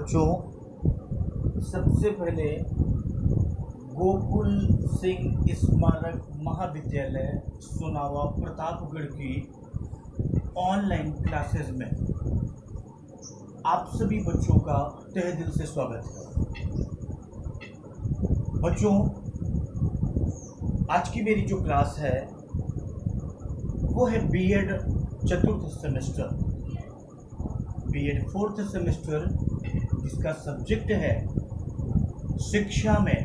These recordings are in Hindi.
बच्चों, सबसे पहले गोकुल सिंह स्मारक महाविद्यालय सुनावा प्रतापगढ़ की ऑनलाइन क्लासेस में आप सभी बच्चों का तहे दिल से स्वागत है। बच्चों, आज की मेरी जो क्लास है वो है बीएड चतुर्थ सेमेस्टर, बीएड फोर्थ सेमेस्टर, जिसका सब्जेक्ट है शिक्षा में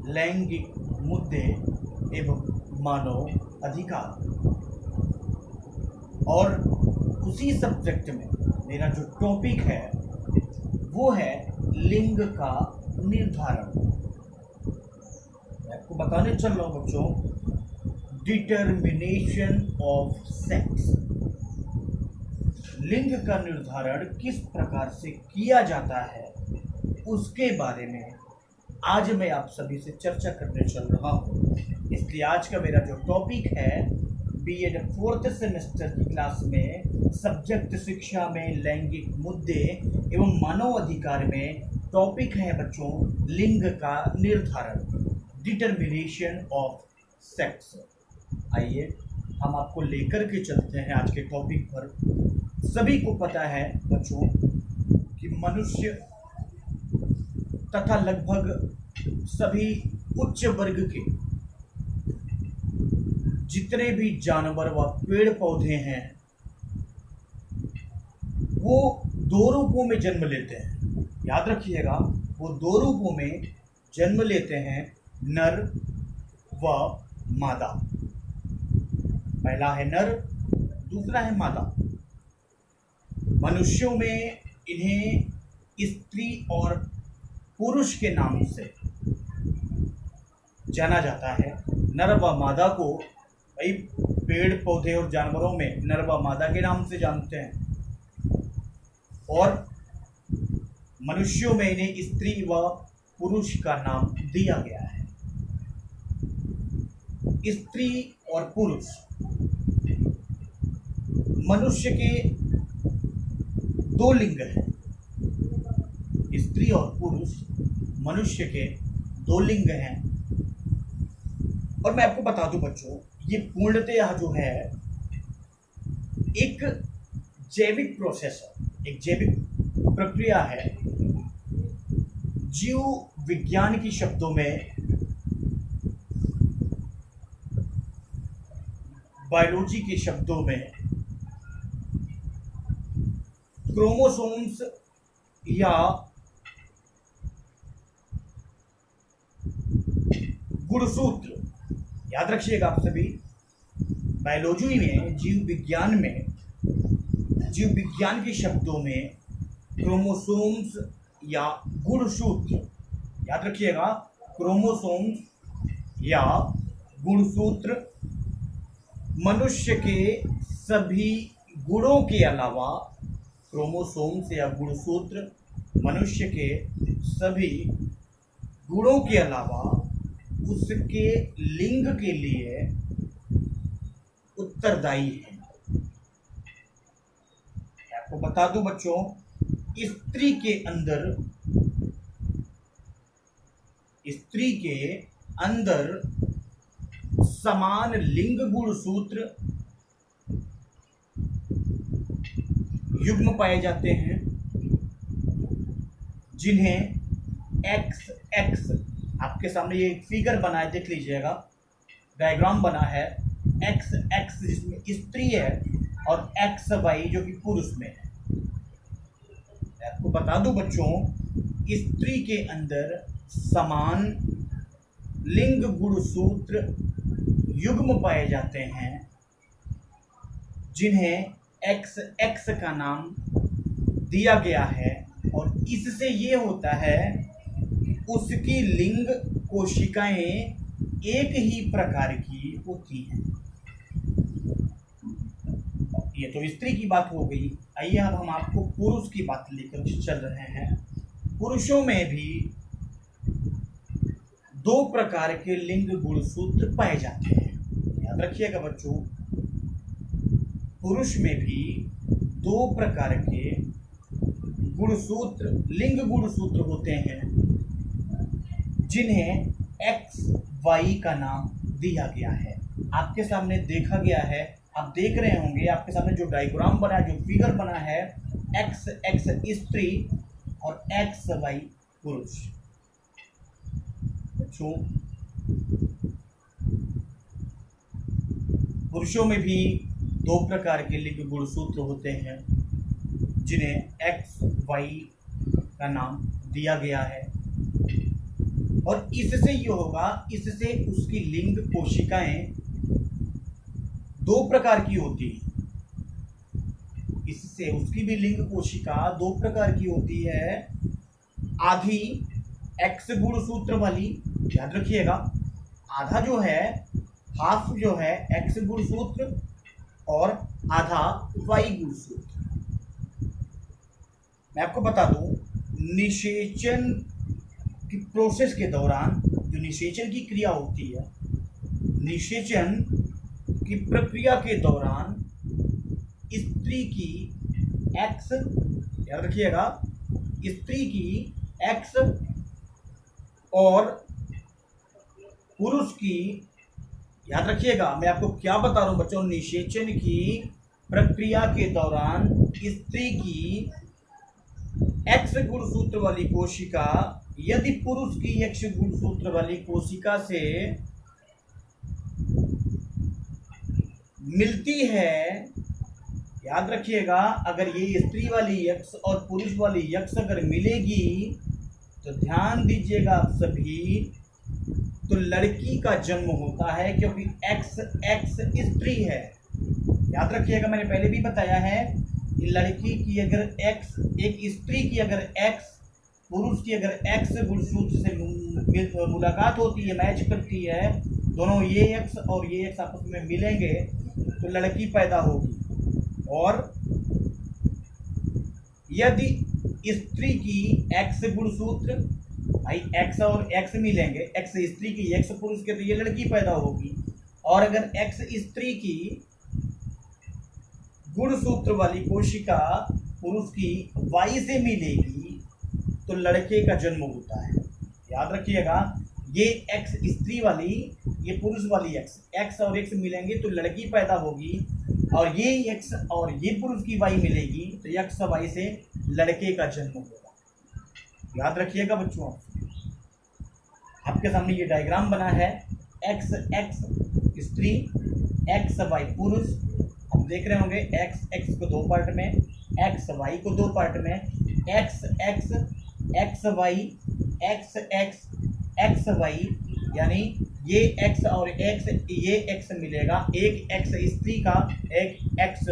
लैंगिक मुद्दे एवं मानव अधिकार। और उसी सब्जेक्ट में मेरा जो टॉपिक है वो है लिंग का निर्धारण। मैं आपको बताने चल रहा हूँ बच्चों, डिटर्मिनेशन ऑफ सेक्स। लिंग का निर्धारण किस प्रकार से किया जाता है उसके बारे में आज मैं आप सभी से चर्चा करने चल रहा हूँ। इसलिए आज का मेरा जो टॉपिक है बीएड फोर्थ सेमेस्टर की क्लास में सब्जेक्ट शिक्षा में लैंगिक मुद्दे एवं मानव अधिकार में टॉपिक है बच्चों लिंग का निर्धारण, डिटर्मिनेशन ऑफ सेक्स। आइए हम आपको लेकर के चलते हैं आज के टॉपिक पर। सभी को पता है बच्चों कि मनुष्य तथा लगभग सभी उच्च वर्ग के जितने भी जानवर व पेड़ पौधे हैं वो दो रूपों में जन्म लेते हैं। याद रखिएगा, वो दो रूपों में जन्म लेते हैं, नर व मादा। पहला है नर, दूसरा है मादा। मनुष्यों में इन्हें स्त्री और पुरुष के नाम से जाना जाता है। नर व मादा को भाई पेड़ पौधे और जानवरों में नर व मादा के नाम से जानते हैं, और मनुष्यों में इन्हें स्त्री व पुरुष का नाम दिया गया है। स्त्री और पुरुष मनुष्य के दो लिंग हैं। स्त्री और पुरुष मनुष्य के दो लिंग हैं। और मैं आपको बता दूं बच्चों, ये पूर्णतः जो है एक जैविक प्रोसेस है, एक जैविक प्रक्रिया है। जीव विज्ञान की शब्दों में, बायोलॉजी के शब्दों में क्रोमोसोम्स या गुणसूत्र, याद रखिएगा आप सभी, बायोलॉजी में, जीव विज्ञान के शब्दों में क्रोमोसोम्स या गुणसूत्र, याद रखिएगा, क्रोमोसोम्स या गुणसूत्र मनुष्य के सभी गुणों के अलावा, क्रोमोसोम्स या गुणसूत्र मनुष्य के सभी गुणों के अलावा उसके लिंग के लिए उत्तरदायी है। आपको बता दूं बच्चों, स्त्री के अंदर समान लिंग गुणसूत्र युग्म पाए जाते हैं, जिन्हें XX, आपके सामने ये फिगर बना है, देख लीजिएगा, डायग्राम बना है। XX जिसमें स्त्री है और XY जो कि पुरुष में है। आपको बता दूं बच्चों, स्त्री के अंदर समान लिंग गुणसूत्र युग्म पाए जाते हैं, जिन्हें XX का नाम दिया गया है। और इससे ये होता है कि उसकी लिंग कोशिकाएं एक ही प्रकार की होती हैं। ये तो स्त्री की बात हो गई। आइए अब हम आपको पुरुष की बात लेकर चल रहे हैं। पुरुषों में भी दो प्रकार के लिंग गुणसूत्र पाए जाते हैं। याद रखिएगा बच्चों, पुरुष में भी दो प्रकार के गुणसूत्र, लिंग गुणसूत्र होते हैं जिन्हें एक्स वाई का नाम दिया गया है। आपके सामने देखा गया है, आप देख रहे होंगे, आपके सामने जो डायग्राम बना है, जो फिगर बना है, एक्स एक्स स्त्री और एक्स वाई पुरुष। बच्चों, पुरुषों में भी दो प्रकार के लिंग गुणसूत्र होते हैं जिन्हें एक्स वाई का नाम दिया गया है, और इससे ये होगा, इससे उसकी लिंग कोशिकाएं दो प्रकार की होती है। इससे उसकी भी लिंग कोशिका दो प्रकार की होती है। आधी एक्स गुणसूत्र वाली, याद रखिएगा, आधा जो है, हाफ जो है एक्स गुणसूत्र और आधा वाई गुणसूत्र। मैं आपको बता दूं, निषेचन की प्रोसेस के दौरान, जो निषेचन की क्रिया होती है, निषेचन की प्रक्रिया के दौरान स्त्री की एक्स, याद रखिएगा, स्त्री की एक्स और पुरुष की, याद रखिएगा, मैं आपको क्या बता रहा हूं बच्चों, निषेचन की प्रक्रिया के दौरान स्त्री की एक्स गुणसूत्र वाली कोशिका यदि पुरुष की एक्स गुणसूत्र वाली कोशिका से मिलती है, याद रखिएगा, अगर ये स्त्री वाली यक्ष और पुरुष वाली यक्ष अगर मिलेगी तो ध्यान दीजिएगा आप सभी, तो लड़की का जन्म होता है, क्योंकि एक्स एक्स स्त्री है। याद रखिएगा, मैंने पहले भी बताया है कि लड़की की अगर एक्स, एक स्त्री की अगर एक्स, पुरुष की अगर एक्स गुणसूत्र से मुलाकात होती है, मैच करती है, दोनों ये एक्स और ये एक्स आपस में मिलेंगे तो लड़की पैदा होगी। और यदि स्त्री की एक्स गुणसूत्र, भाई एक्स और एक्स मिलेंगे, एक्स स्त्री की एक्स पुरुष के, तो ये लड़की पैदा होगी। और अगर एक्स स्त्री की गुणसूत्र वाली कोशिका पुरुष की वाई से मिलेगी तो लड़के का जन्म होता है। याद रखिएगा, ये एक्स स्त्री वाली, ये पुरुष वाली एक्स, एक्स और एक्स मिलेंगे तो लड़की पैदा होगी, और ये एक्स और ये पुरुष की वाई मिलेगी तो एक्स वाई से लड़के का जन्म होगा। याद रखिएगा बच्चों, आपके सामने ये डायग्राम बना है, एक्स एक्स स्त्री, एक्स वाई पुरुष। आप देख रहे होंगे एक्स एक्स को दो पार्ट में, एक्स वाई को दो पार्ट में, X X X Y, X X X Y, यानी ये एक्स और एक्स, ये एक्स मिलेगा, एक एक्स स्त्री का, एक एक्स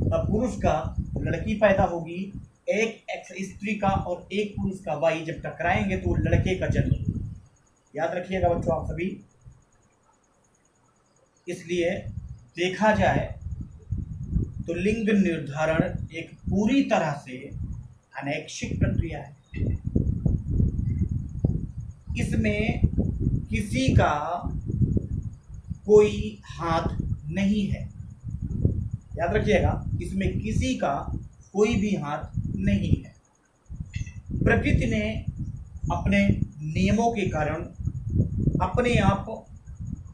पुरुष का, लड़की पैदा होगी। एक एक्स स्त्री का और एक पुरुष का वाई जब टकराएंगे तो लड़के का जन्म होगा। याद रखिएगा बच्चों आप सभी। इसलिए देखा जाए तो लिंग निर्धारण एक पूरी तरह से अनैच्छिक प्रक्रिया है। इसमें किसी का कोई हाथ नहीं है। याद रखिएगा, इसमें किसी का कोई भी हाथ नहीं है। प्रकृति ने अपने नियमों के कारण अपने आप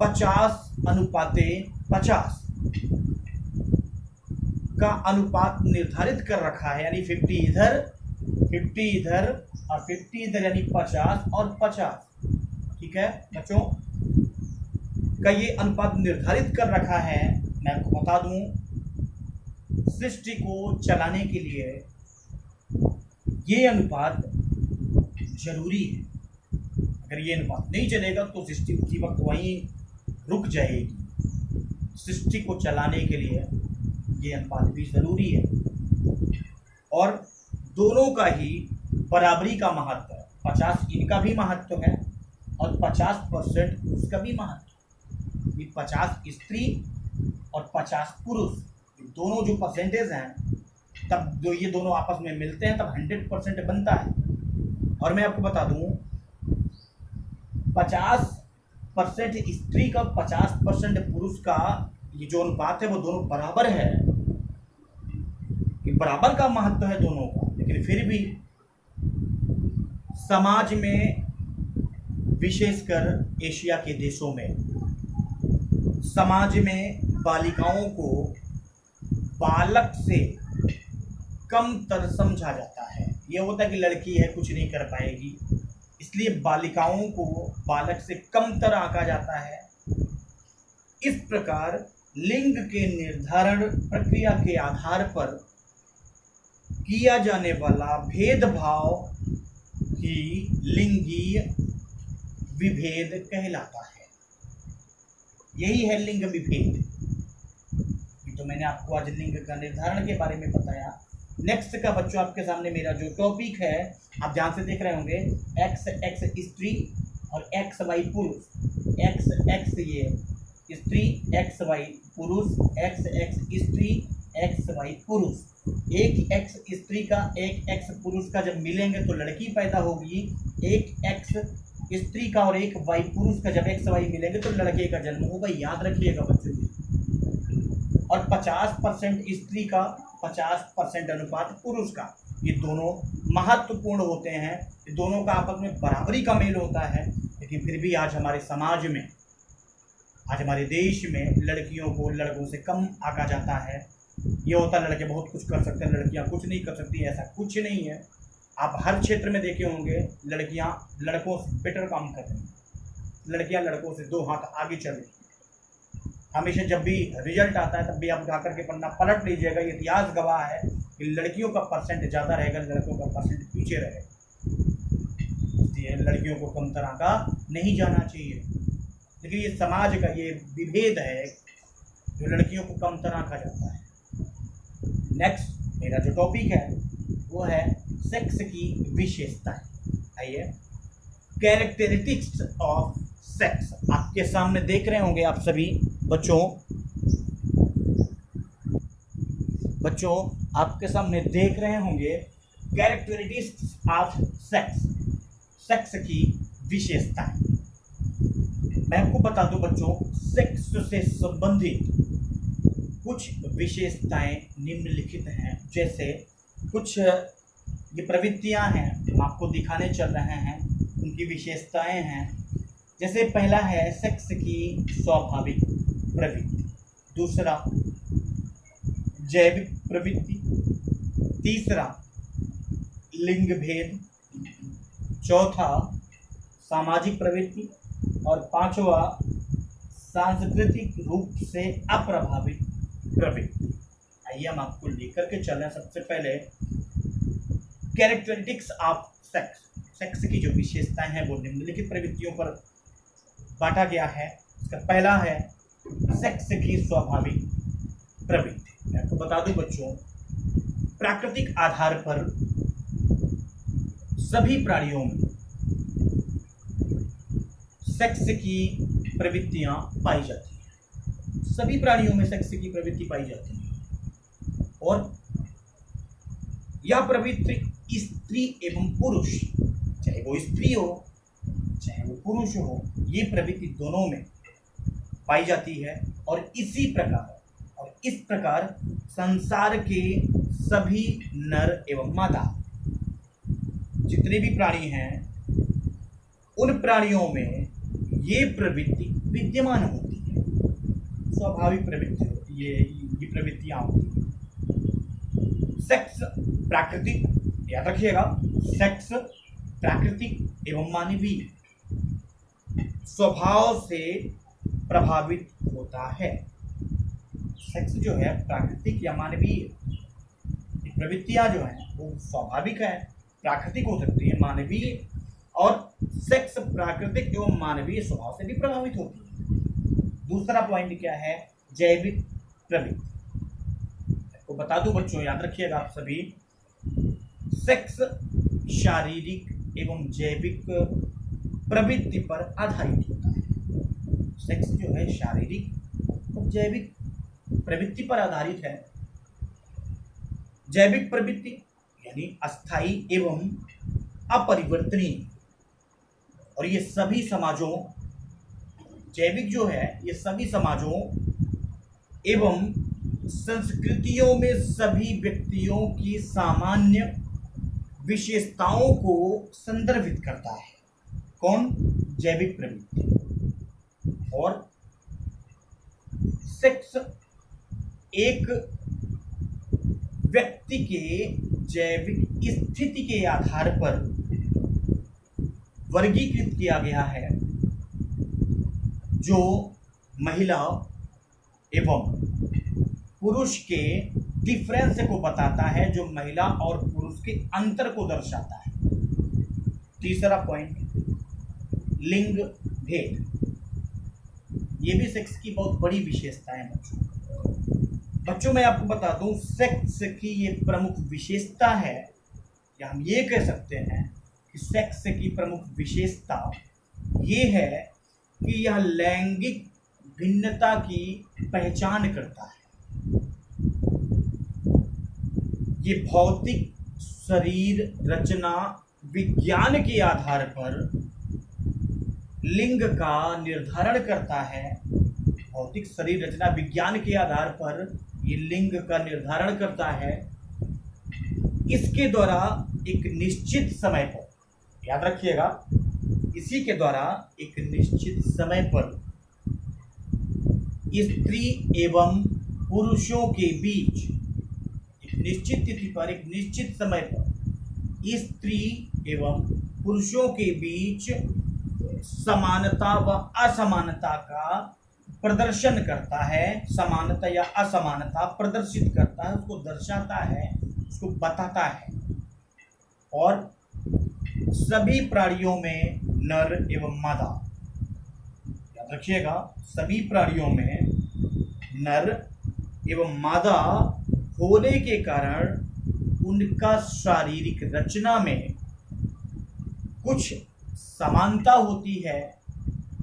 50:50 का अनुपात निर्धारित कर रखा है, यानी 50 इधर और 50 इधर, यानी 50 और 50। ठीक है बच्चों, का ये अनुपात निर्धारित कर रखा है। मैं आपको बता दूं, सृष्टि को चलाने के लिए ये अनुपात जरूरी है। अगर ये अनुपात नहीं चलेगा तो सृष्टि उसी वक्त वहीं रुक जाएगी। सृष्टि को चलाने के लिए ये अनुपात भी जरूरी है, और दोनों का ही बराबरी का महत्व है। 50 इनका भी महत्व है और 50% उसका भी महत्व है। 50 स्त्री और 50 पुरुष, दोनों जो परसेंटेज हैं, तब जो ये दोनों आपस में मिलते हैं तब 100% बनता है। और मैं आपको बता दूं, 50% स्त्री का 50% पुरुष का ये जो अनुपात है वो दोनों बराबर है। ये बराबर का महत्व है दोनों का, लेकिन फिर भी समाज में, विशेषकर एशिया के देशों में, समाज में बालिकाओं को बालक से कमतर समझा जाता है। ये होता है कि लड़की है, कुछ नहीं कर पाएगी, इसलिए बालिकाओं को बालक से कमतर आंका जाता है। इस प्रकार लिंग के निर्धारण प्रक्रिया के आधार पर किया जाने वाला भेदभाव ही लिंगीय विभेद कहलाता है। यही है लिंग विभेद। तो मैंने आपको आज लिंग का निर्धारण के बारे में बताया। नेक्स्ट का बच्चों आपके सामने मेरा जो टॉपिक है, आप ध्यान से देख रहे होंगे, एक्स स्त्री और एक्स वाई पुरुष। एक्स ये स्त्री, एक्स वाई पुरुष, एक्स स्त्री, एक्स वाई पुरुष। एक एक्स स्त्री का एक एक्स पुरुष का जब मिलेंगे तो लड़की पैदा होगी। एक एक्स स्त्री का और एक वाई पुरुष का जब एक्स वाई मिलेंगे तो लड़के का जन्म होगा। याद रखिएगा बच्चों जी। और 50% स्त्री का, 50% अनुपात पुरुष का, ये दोनों महत्वपूर्ण होते हैं। ये दोनों का आपस में बराबरी का मेल होता है। लेकिन फिर भी आज हमारे समाज में, आज हमारे देश में लड़कियों को लड़कों से कम आंका जाता है। ये होता है लड़के बहुत कुछ कर सकते हैं, लड़कियां कुछ नहीं कर सकती। ऐसा कुछ नहीं है। आप हर क्षेत्र में देखे होंगे लड़कियां लड़कों से बेटर काम कर रही हैं, लड़कियां लड़कों से 2 हाथ आगे चल रही हैं। हमेशा जब भी रिजल्ट आता है तब भी आप उठा करके पन्ना पलट लीजिएगा, इतिहास गवाह है कि लड़कियों का परसेंट ज़्यादा रहेगा, लड़कों का परसेंट पीछे रहेगा। इसलिए लड़कियों को कम तरह का नहीं जाना चाहिए। लेकिन ये समाज का ये विभेद है जो लड़कियों को कम तरह का जाता है। नेक्स्ट मेरा जो टॉपिक है वो है सेक्स की विशेषताएं। आइए, कैरेक्टरिस्टिक्स ऑफ सेक्स। आपके सामने देख रहे होंगे आप सभी बच्चों आपके सामने देख रहे होंगे कैरेक्टरिस्टिक्स ऑफ सेक्स, सेक्स की विशेषताएं। मैं आपको बता दूं बच्चों, सेक्स से संबंधित कुछ विशेषताएं निम्नलिखित हैं। जैसे कुछ ये प्रवृत्तियां हैं, हम आपको दिखाने चल रहे हैं, उनकी विशेषताएं हैं। जैसे पहला है सेक्स की स्वाभाविक प्रवृत्ति, दूसरा जैविक प्रवृत्ति, तीसरा लिंग भेद, चौथा सामाजिक प्रवृत्ति और पांचवा सांस्कृतिक रूप से अप्रभावित प्रवृत्ति। आइए हम आपको लेकर के चल रहे हैं। सबसे पहले कैरेक्टरिस्टिक्स ऑफ सेक्स, सेक्स की जो विशेषताएं हैं वो निम्नलिखित प्रवृत्तियों पर बांटा गया है। इसका पहला है सेक्स की स्वाभाविक प्रवृत्ति। मैं आपको बता दूं बच्चों, प्राकृतिक आधार पर सभी प्राणियों में सेक्स की प्रवृत्तियां पाई जाती हैं। सभी प्राणियों में सेक्स की प्रवृत्ति पाई जाती है और यह प्रवृत्ति स्त्री एवं पुरुष, चाहे वो स्त्री हो चाहे वो पुरुष हो, ये प्रवृत्ति दोनों में पाई जाती है। और इस प्रकार संसार के सभी नर एवं मादा जितने भी प्राणी हैं, उन प्राणियों में ये प्रवृत्ति विद्यमान होती है, स्वाभाविक प्रवृत्ति होती है, ये प्रवृत्तियां होती हैं। सेक्स प्राकृतिक, याद रखिएगा, सेक्स प्राकृतिक एवं मानवीय स्वभाव से प्रभावित होता है। सेक्स जो है प्राकृतिक या मानवीय, प्रवृत्तियां जो हैं वो स्वाभाविक है, प्राकृतिक हो सकती है, मानवीय, और सेक्स प्राकृतिक एवं मानवीय स्वभाव से भी प्रभावित होती है। दूसरा पॉइंट क्या है? जैविक प्रवृत्ति। आपको बता दूं बच्चों, याद रखिएगा आप सभी, सेक्स शारीरिक एवं जैविक प्रवृत्ति पर आधारित होता है। सेक्स जो है शारीरिक और जैविक प्रवृत्ति पर आधारित है। जैविक प्रवृत्ति यानी अस्थायी एवं अपरिवर्तनीय, और ये सभी समाजों, जैविक जो है ये सभी समाजों एवं संस्कृतियों में सभी व्यक्तियों की सामान्य विशेषताओं को संदर्भित करता है। कौन? जैविक प्रवृत्ति। और सेक्स एक व्यक्ति के जैविक स्थिति के आधार पर वर्गीकृत किया गया है, जो महिला एवं पुरुष के डिफरेंस को बताता है, जो महिला और पुरुष के अंतर को दर्शाता है। तीसरा पॉइंट, लिंग भेद। ये भी सेक्स की बहुत बड़ी विशेषता है बच्चों। मैं आपको बता दूं, सेक्स की ये प्रमुख विशेषता है, या हम ये कह सकते हैं कि सेक्स की प्रमुख विशेषता ये है कि यह लैंगिक भिन्नता की पहचान करता है। ये भौतिक शरीर रचना विज्ञान के आधार पर लिंग का निर्धारण करता है। भौतिक शरीर रचना विज्ञान के आधार पर ये लिंग का निर्धारण करता है। इसके द्वारा एक निश्चित समय पर, याद रखिएगा, इसी के द्वारा एक निश्चित समय पर स्त्री एवं पुरुषों के बीच, एक निश्चित तिथि पर, एक निश्चित समय पर स्त्री एवं पुरुषों के बीच समानता व असमानता का प्रदर्शन करता है। समानता या असमानता प्रदर्शित करता है, उसको दर्शाता है, उसको बताता है। और सभी प्राणियों में नर एवं मादा, याद रखिएगा, सभी प्राणियों में नर एवं मादा होने के कारण उनका शारीरिक रचना में कुछ समानता होती है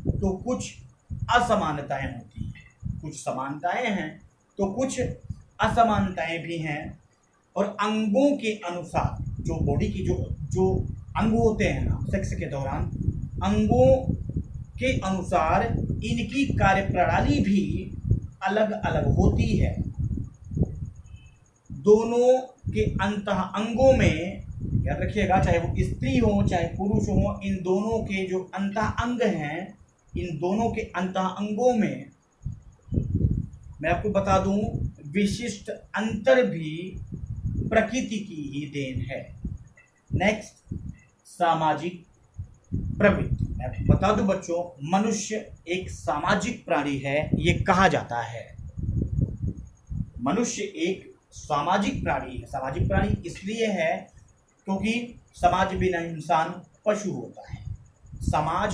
तो कुछ असमानताएं होती हैं। कुछ समानताएं हैं तो कुछ असमानताएं भी हैं। और अंगों के अनुसार, जो बॉडी की जो अंग होते हैं ना सेक्स के दौरान, अंगों के अनुसार इनकी कार्यप्रणाली भी अलग अलग होती है। दोनों के अंतः अंगों में, याद रखिएगा, चाहे वो स्त्री हो चाहे पुरुष हो, इन दोनों के जो अंतः अंग हैं, इन दोनों के अंतः अंगों में मैं आपको बता दूं, विशिष्ट अंतर भी प्रकृति की ही देन है। नेक्स्ट, सामाजिक प्रवृत्ति। मैं आपको बता दूं बच्चों, मनुष्य एक सामाजिक प्राणी है, ये कहा जाता है। मनुष्य एक सामाजिक प्राणी है। सामाजिक प्राणी इसलिए है क्योंकि समाज बिना इंसान पशु होता है। समाज